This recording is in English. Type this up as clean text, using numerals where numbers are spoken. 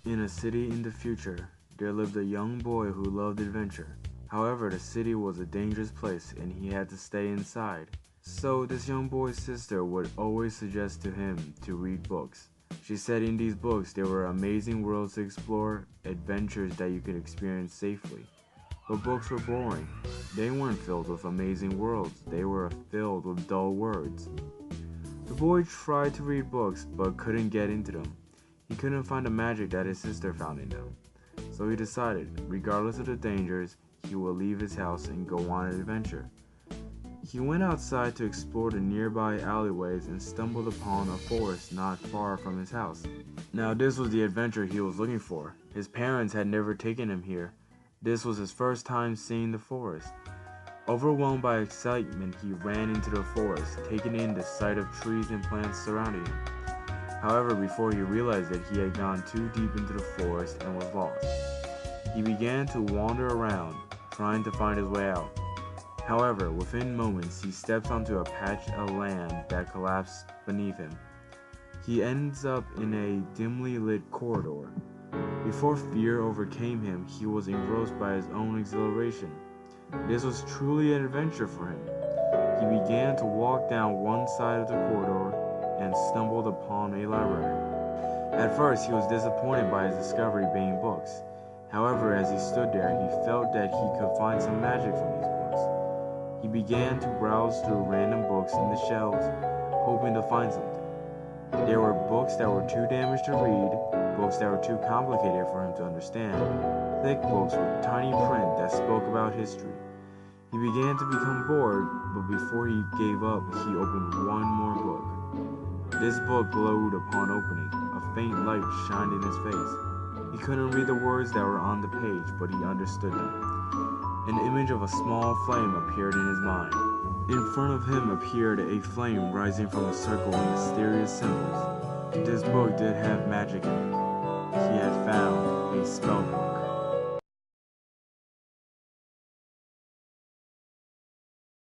In a city in the future, there lived a young boy who loved adventure. However, the city was a dangerous place and he had to stay inside. So, this young boy's sister would always suggest to him to read books. She said in these books there were amazing worlds to explore, adventures that you could experience safely. But books were boring. They weren't filled with amazing worlds, they were filled with dull words. The boy tried to read books but couldn't get into them. He couldn't find the magic that his sister found in them. So he decided, regardless of the dangers, he would leave his house and go on an adventure. He went outside to explore the nearby alleyways and stumbled upon a forest not far from his house. Now this was the adventure he was looking for. His parents had never taken him here. This was his first time seeing the forest. Overwhelmed by excitement, he ran into the forest, taking in the sight of trees and plants surrounding him. However, before he realized it, he had gone too deep into the forest and was lost. He began to wander around, trying to find his way out. However, within moments, he steps onto a patch of land that collapsed beneath him. He ends up in a dimly lit corridor. Before fear overcame him, he was engrossed by his own exhilaration. This was truly an adventure for him. He began to walk down one side of the corridor and stumbled upon a library. At first, he was disappointed by his discovery being books. However, as he stood there, he felt that he could find some magic from these books. He began to browse through random books in the shelves, hoping to find something. There were books that were too damaged to read, books that were too complicated for him to understand, thick books with tiny print that spoke about history. He began to become bored, but before he gave up, he opened one more book. This book glowed upon opening. A faint light shined in his face. He couldn't read the words that were on the page, but he understood them. An image of a small flame appeared in his mind. In front of him appeared a flame rising from a circle of mysterious symbols. This book did have magic in it. He had found